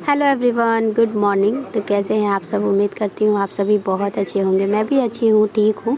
Hello everyone, good morning. तो कैसे हैं आप सब? उम्मीद करती हूँ आप सभी बहुत अच्छे होंगे। मैं भी अच्छी हूँ, ठीक हूँ।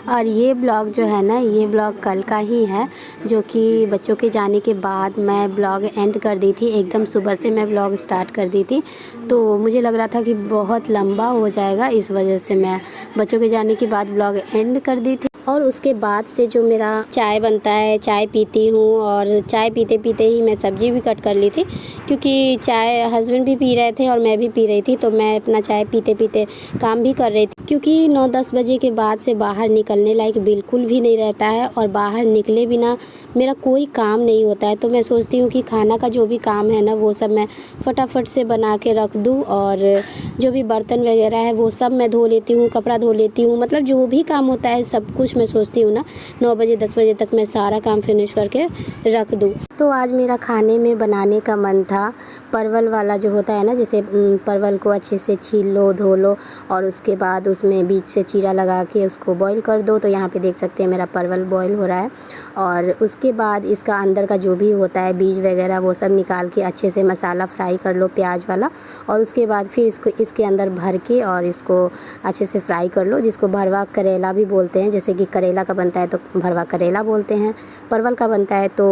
और ये ब्लॉग जो है ना, ये ब्लॉग कल का ही है, जो कि बच्चों के जाने के बाद मैं ब्लॉग एंड कर दी थी। एकदम सुबह से मैं ब्लॉग स्टार्ट कर दी थी, तो मुझे लग रहा था कि बहुत लंबा हो जाएगा, इस वजह से मैं बच्चों के जाने के बाद ब्लॉग एंड कर दी थी। और उसके बाद से जो मेरा चाय बनता है, चाय पीती हूँ, और चाय पीते पीते ही मैं सब्ज़ी भी कट कर ली थी, क्योंकि चाय हस्बैंड भी पी रहे थे और मैं भी पी रही थी, तो मैं अपना चाय पीते पीते काम भी कर रही थी। क्योंकि 9-10 बजे के बाद से बाहर निकलने लायक बिल्कुल भी नहीं रहता है, और बाहर निकले बिना मेरा कोई काम नहीं होता है। तो मैं सोचती हूँ कि खाना का जो भी काम है ना, वो सब मैं फटाफट से बना के रख दूँ, और जो भी बर्तन वगैरह है वो सब मैं धो लेती हूँ, कपड़ा धो लेती हूँ। मतलब जो भी काम होता है सब कुछ मैं सोचती हूँ ना 9 बजे 10 बजे तक मैं सारा काम फिनिश करके रख दूँ। तो आज मेरा खाने में बनाने का मन था परवल वाला, जो होता है ना, जैसे परवल को अच्छे से छील लो, धो लो, और उसके बाद उसमें बीच से चीरा लगा के उसको बॉईल कर दो। तो यहाँ पे देख सकते हैं मेरा परवल बॉईल हो रहा है। और उसके बाद इसका अंदर का जो भी होता है बीज वगैरह, वो सब निकाल के अच्छे से मसाला फ्राई कर लो प्याज वाला, और उसके बाद फिर इसको इसके अंदर भर के और इसको अच्छे से फ्राई कर लो, जिसको भरवा करेला भी बोलते हैं। जैसे कि करेला का बनता है तो भरवा करेला बोलते हैं, परवल का बनता है तो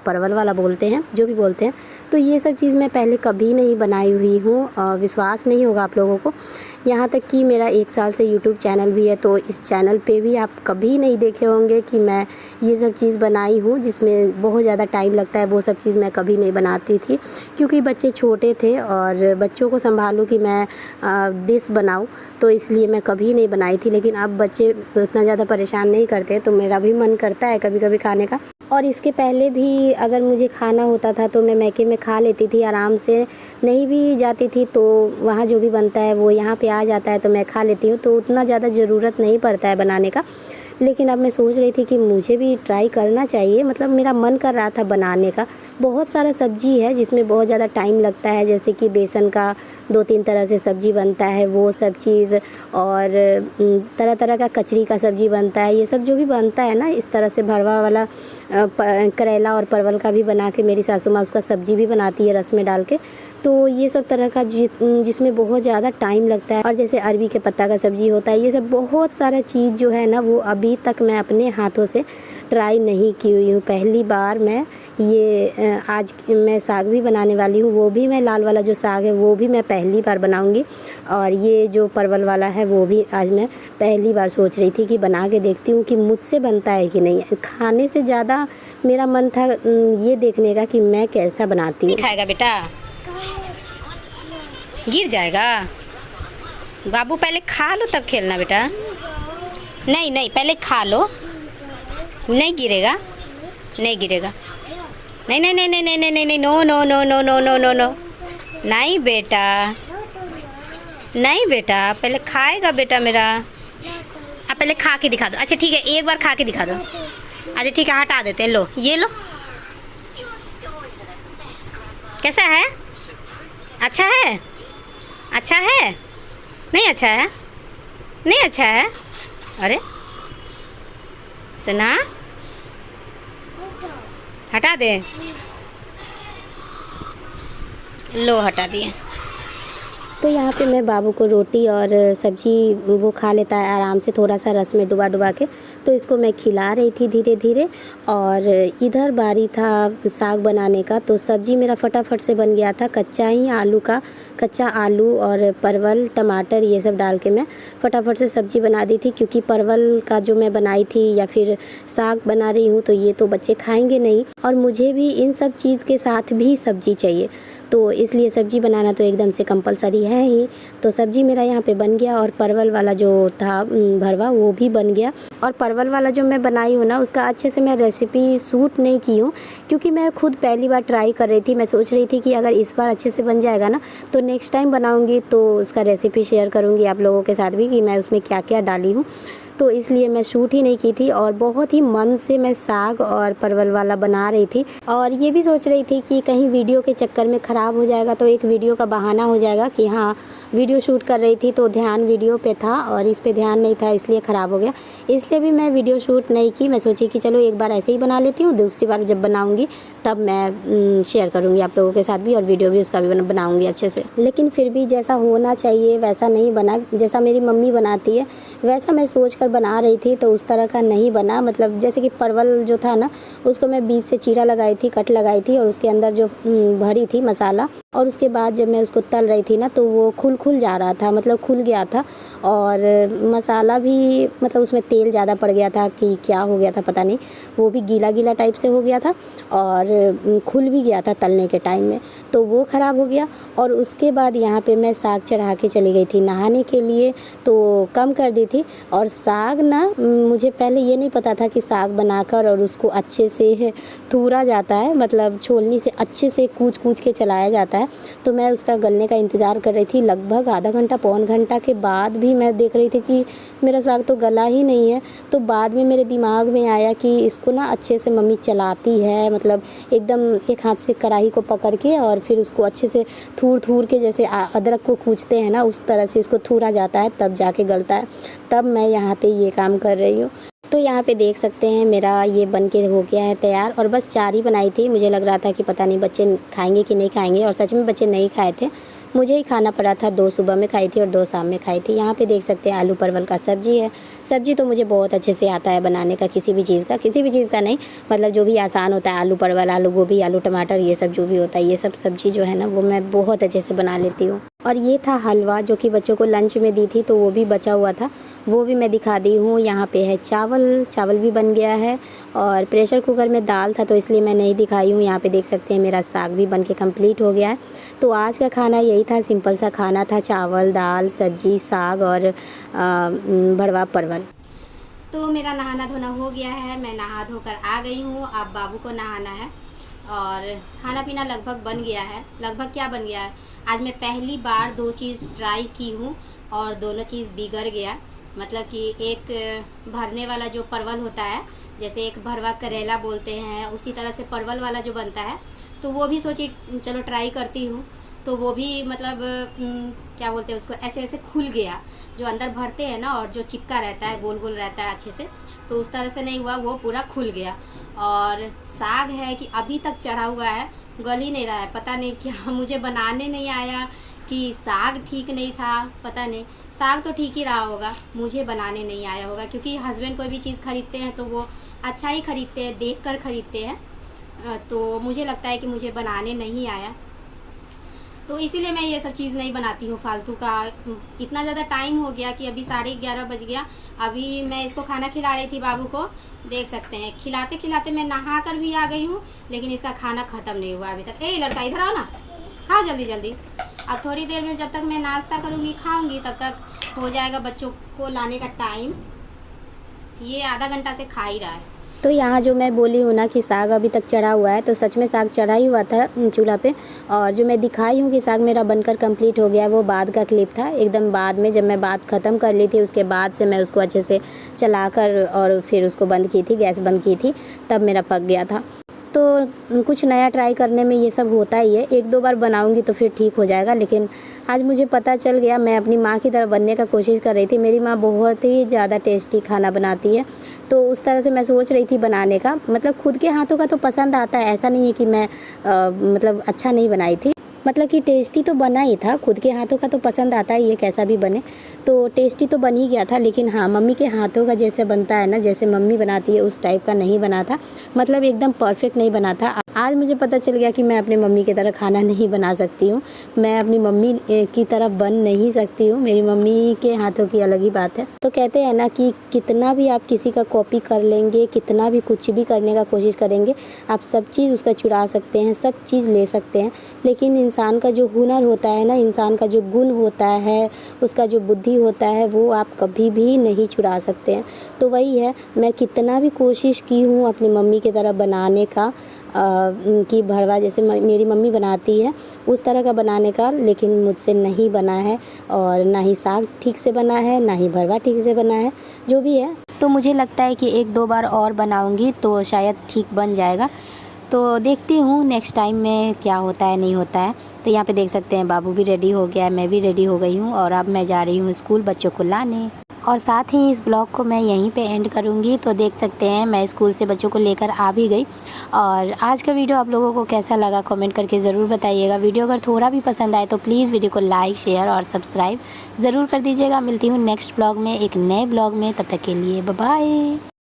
परवल वाला बोलते हैं, जो भी बोलते हैं। तो ये सब चीज़ मैं पहले कभी नहीं बनाई हुई हूँ, विश्वास नहीं होगा आप लोगों को। यहाँ तक कि मेरा 1 साल से यूट्यूब चैनल भी है, तो इस चैनल पे भी आप कभी नहीं देखे होंगे कि मैं ये सब चीज़ बनाई हूँ, जिसमें बहुत ज़्यादा टाइम लगता है। वो सब चीज़ मैं कभी नहीं बनाती थी, क्योंकि बच्चे छोटे थे और बच्चों को संभालूँ कि मैं डिश बनाऊँ, तो इसलिए मैं कभी नहीं बनाई थी। लेकिन अब बच्चे उतना ज़्यादा परेशान नहीं करते, तो मेरा भी मन करता है कभी कभी खाने का। और इसके पहले भी अगर मुझे खाना होता था तो मैं मैके में खा लेती थी आराम से, नहीं भी जाती थी तो वहाँ जो भी बनता है वो यहाँ पे आ जाता है, तो मैं खा लेती हूँ। तो उतना ज़्यादा ज़रूरत नहीं पड़ता है बनाने का। लेकिन अब मैं सोच रही थी कि मुझे भी ट्राई करना चाहिए, मतलब मेरा मन कर रहा था बनाने का। बहुत सारा सब्जी है जिसमें बहुत ज़्यादा टाइम लगता है, जैसे कि बेसन का 2-3 तरह से सब्जी बनता है, वो सब चीज़, और तरह तरह का कचरी का सब्जी बनता है। ये सब जो भी बनता है ना, इस तरह से भरवा वाला करेला और परवल का भी बना के मेरी सासू माँ उसका सब्जी भी बनाती है रस में डाल के। तो ये सब तरह का जिसमें बहुत ज़्यादा टाइम लगता है। और जैसे अरबी के पत्ता का सब्जी होता है, ये सब बहुत सारा चीज़ जो है ना, वो अभी तक मैं अपने हाथों से ट्राई नहीं की हुई हूँ। पहली बार मैं ये आज मैं साग भी बनाने वाली हूँ, वो भी मैं लाल वाला जो साग है वो भी मैं पहली बार बनाऊँगी। और ये जो परवल वाला है वो भी आज मैं पहली बार सोच रही थी कि बना के देखती हूँ कि मुझसे बनता है कि नहीं। खाने से ज़्यादा मेरा मन था ये देखने का कि मैं कैसा बनाती हूँ। खाएगा बेटा? गिर जाएगा बाबू, पहले खा लो तब खेलना बेटा। नहीं नहीं, पहले खा लो, नहीं गिरेगा, नहीं गिरेगा। नहीं नहीं नहीं नहीं नहीं नहीं नहीं नहीं, no no no no no no no no, नहीं बेटा, नहीं बेटा, पहले खाएगा बेटा मेरा। आप पहले खा के दिखा दो। अच्छा ठीक है, एक बार खा के दिखा दो। अच्छा ठीक है, हटा देते हैं। लो ये लो, कैसा है? अच्छा है? अच्छा है? नहीं अच्छा है? नहीं अच्छा है? अरे सुना, हटा दे। लो हटा दिए। तो यहाँ पे मैं बाबू को रोटी और सब्जी वो खा लेता है आराम से, थोड़ा सा रस में डुबा डुबा के, तो इसको मैं खिला रही थी धीरे धीरे। और इधर बारी था साग बनाने का, तो सब्जी मेरा फटाफट से बन गया था। कच्चा आलू और परवल टमाटर ये सब डाल के मैं फटाफट से सब्जी बना दी थी, क्योंकि परवल का जो मैं बनाई थी या फिर साग बना रही हूँ तो ये तो बच्चे खाएंगे नहीं, और मुझे भी इन सब चीज़ के साथ भी सब्जी चाहिए, तो इसलिए सब्जी बनाना तो एकदम से कंपलसरी है ही। तो सब्जी मेरा यहाँ पे बन गया, और परवल वाला जो था भरवा वो भी बन गया। और परवल वाला जो मैं बनाई हूँ ना, उसका अच्छे से मैं रेसिपी शूट नहीं की हूँ, क्योंकि मैं खुद पहली बार ट्राई कर रही थी। मैं सोच रही थी कि अगर इस बार अच्छे से बन जाएगा ना, तो नेक्स्ट टाइम बनाऊँगी तो उसका रेसिपी शेयर करूँगी आप लोगों के साथ भी कि मैं उसमें क्या क्या डाली हूँ। तो इसलिए मैं शूट ही नहीं की थी और बहुत ही मन से मैं साग और परवल वाला बना रही थी। और ये भी सोच रही थी कि कहीं वीडियो के चक्कर में ख़राब हो जाएगा तो एक वीडियो का बहाना हो जाएगा कि हाँ वीडियो शूट कर रही थी तो ध्यान वीडियो पे था और इस पे ध्यान नहीं था, इसलिए ख़राब हो गया। इसलिए भी मैं वीडियो शूट नहीं की। मैं सोची कि चलो एक बार ऐसे ही बना लेती हूँ, दूसरी बार जब बनाऊँगी तब मैं शेयर करूँगी आप लोगों के साथ भी और वीडियो भी उसका भी बनाऊँगी अच्छे से। लेकिन फिर भी जैसा होना चाहिए वैसा नहीं बना, जैसा मेरी मम्मी बनाती है वैसा मैं सोच कर बना रही थी तो उस तरह का नहीं बना। मतलब जैसे कि परवल जो था ना उसको मैं बीच से चीरा लगाई थी, कट लगाई थी और उसके अंदर जो भरी थी मसाला, और उसके बाद जब मैं उसको तल रही थी ना तो वो खुल जा रहा था, मतलब खुल गया था। और मसाला भी मतलब उसमें तेल ज़्यादा पड़ गया था कि क्या हो गया था पता नहीं, वो भी गीला गीला टाइप से हो गया था और खुल भी गया था तलने के टाइम में, तो वो ख़राब हो गया। और उसके बाद यहाँ पे मैं साग चढ़ा के चली गई थी नहाने के लिए, तो कम कर दी थी। और साग ना मुझे पहले ये नहीं पता था कि साग बनाकर और उसको अच्छे से थूरा जाता है, मतलब छोलनी से अच्छे से कूच के चलाया जाता है। तो मैं उसका गलने का इंतज़ार कर रही थी। लगभग आधा घंटा पौन घंटा के बाद भी मैं देख रही थी कि मेरा साग तो गला ही नहीं है। तो बाद में मेरे दिमाग में आया कि इसको ना अच्छे से मम्मी चलाती है, मतलब एकदम एक हाथ से कढ़ाई को पकड़ के और फिर उसको अच्छे से थूर के, जैसे अदरक को कूचते हैं ना उस तरह से इसको थूरा जाता है तब जाके गलता है। तब मैं यहाँ पे ये काम कर रही हूँ। तो यहाँ पे देख सकते हैं मेरा ये बन के हो गया है तैयार। और बस 4 ही बनाई थी। मुझे लग रहा था कि पता नहीं बच्चे खाएंगे कि नहीं खाएंगे, और सच में बच्चे नहीं खाए थे, मुझे ही खाना पड़ा था। 2 सुबह में खाई थी और 2 शाम में खाई थी। यहाँ पे देख सकते हैं आलू परवल का सब्जी है। सब्जी तो मुझे बहुत अच्छे से आता है बनाने का, किसी भी चीज़ का नहीं, मतलब जो भी आसान होता है, आलू परवल, आलू गोभी, आलू टमाटर, ये सब जो भी होता है, ये सब सब्जी जो है ना वो मैं बहुत अच्छे से बना लेती हूँ। और ये था हलवा जो कि बच्चों को लंच में दी थी, तो वो भी बचा हुआ था, वो भी मैं दिखा दी हूँ। यहाँ पे है चावल भी बन गया है। और प्रेशर कुकर में दाल था तो इसलिए मैं नहीं दिखाई हूँ। यहाँ पे देख सकते हैं मेरा साग भी बन के कंप्लीट हो गया है। तो आज का खाना यही था, सिंपल सा खाना था, चावल, दाल, सब्जी, साग और भरवा परवल। तो मेरा नहाना धोना हो गया है, मैं नहा धोकर आ गई हूँ। अब बाबू को नहाना है और खाना पीना लगभग बन गया है। लगभग क्या बन गया है, आज मैं पहली बार 2 चीज़ ट्राई की हूँ और दोनों चीज़ बिगड़ गया। मतलब कि एक भरने वाला जो परवल होता है, जैसे एक भरवा करेला बोलते हैं, उसी तरह से परवल वाला जो बनता है, तो वो भी सोची चलो ट्राई करती हूँ। तो वो भी मतलब क्या बोलते हैं उसको, ऐसे खुल गया। जो अंदर भरते हैं ना और जो चिपका रहता है, गोल रहता है अच्छे से, तो उस तरह से नहीं हुआ, वो पूरा खुल गया। और साग है कि अभी तक चढ़ा हुआ है, गल ही नहीं रहा है। पता नहीं क्या मुझे बनाने नहीं आया कि साग ठीक नहीं था, पता नहीं। साग तो ठीक ही रहा होगा, मुझे बनाने नहीं आया होगा, क्योंकि हस्बैंड कोई भी चीज़ ख़रीदते हैं तो वो अच्छा ही ख़रीदते हैं, देख कर ख़रीदते हैं। तो मुझे लगता है कि मुझे बनाने नहीं आया, तो इसीलिए मैं ये सब चीज़ नहीं बनाती हूँ फालतू का। इतना ज़्यादा टाइम हो गया कि अभी 11:30 बज गया। अभी मैं इसको खाना खिला रही थी बाबू को, देख सकते हैं खिलाते खिलाते मैं नहा कर भी आ गई हूँ, लेकिन इसका खाना ख़त्म नहीं हुआ अभी तक। ए लड़का इधर आओ ना, खाओ जल्दी जल्दी। अब थोड़ी देर में जब तक मैं नाश्ता करूँगी, खाऊँगी, तब तक हो जाएगा बच्चों को लाने का टाइम। ये आधा घंटा से खा ही रहा है। तो यहाँ जो मैं बोली हूँ ना कि साग अभी तक चढ़ा हुआ है, तो सच में साग चढ़ा ही हुआ था चूल्हा पे। और जो मैं दिखाई हूँ कि साग मेरा बनकर कंप्लीट हो गया, वो बाद का क्लिप था, एकदम बाद में। जब मैं बात ख़त्म कर ली थी उसके बाद से मैं उसको अच्छे से चलाकर और फिर उसको बंद की थी, गैस बंद की थी, तब मेरा पक गया था। तो कुछ नया ट्राई करने में ये सब होता ही है, 1-2 बार बनाऊंगी तो फिर ठीक हो जाएगा। लेकिन आज मुझे पता चल गया, मैं अपनी माँ की तरह बनने का कोशिश कर रही थी। मेरी माँ बहुत ही ज़्यादा टेस्टी खाना बनाती है, तो उस तरह से मैं सोच रही थी बनाने का। मतलब खुद के हाथों का तो पसंद आता है, ऐसा नहीं है कि मैं मतलब अच्छा नहीं बनाई थी, मतलब कि टेस्टी तो बना ही था। खुद के हाथों का तो पसंद आता है, ये कैसा भी बने, तो टेस्टी तो बन ही गया था। लेकिन हाँ, मम्मी के हाथों का जैसे बनता है ना, जैसे मम्मी बनाती है उस टाइप का नहीं बना था, मतलब एकदम परफेक्ट नहीं बना था। आज मुझे पता चल गया कि मैं अपनी मम्मी की तरह खाना नहीं बना सकती हूँ, मैं अपनी मम्मी की तरह बन नहीं सकती हूँ। मेरी मम्मी के हाथों की अलग ही बात है। तो कहते हैं ना कि कितना भी आप किसी का कॉपी कर लेंगे, कितना भी कुछ भी करने का कोशिश करेंगे, आप सब चीज़ उसका चुरा सकते हैं, सब चीज़ ले सकते हैं, लेकिन इंसान का जो हुनर होता है ना, इंसान का जो गुण होता है, उसका जो बुद्धि होता है, वो आप कभी भी नहीं चुरा सकते हैं। तो वही है, मैं कितना भी कोशिश की हूँ अपनी मम्मी की तरह बनाने का, कि भरवा जैसे मेरी मम्मी बनाती है उस तरह का बनाने का, लेकिन मुझसे नहीं बना है। और ना ही साग ठीक से बना है, ना ही भरवा ठीक से बना है। जो भी है, तो मुझे लगता है कि 1-2 बार और बनाऊंगी तो शायद ठीक बन जाएगा। तो देखती हूँ नेक्स्ट टाइम में क्या होता है नहीं होता है। तो यहाँ पे देख सकते हैं बाबू भी रेडी हो गया है, मैं भी रेडी हो गई हूँ और अब मैं जा रही हूँ स्कूल बच्चों को लाने। और साथ ही इस ब्लॉग को मैं यहीं पे एंड करूँगी। तो देख सकते हैं मैं स्कूल से बच्चों को लेकर आ भी गई। और आज का वीडियो आप लोगों को कैसा लगा कमेंट करके ज़रूर बताइएगा। वीडियो अगर थोड़ा भी पसंद आए तो प्लीज़ वीडियो को लाइक, शेयर और सब्सक्राइब ज़रूर कर दीजिएगा। मिलती हूँ नेक्स्ट ब्लॉग में, एक नए ब्लॉग में। तब तक के लिए बाय बाय।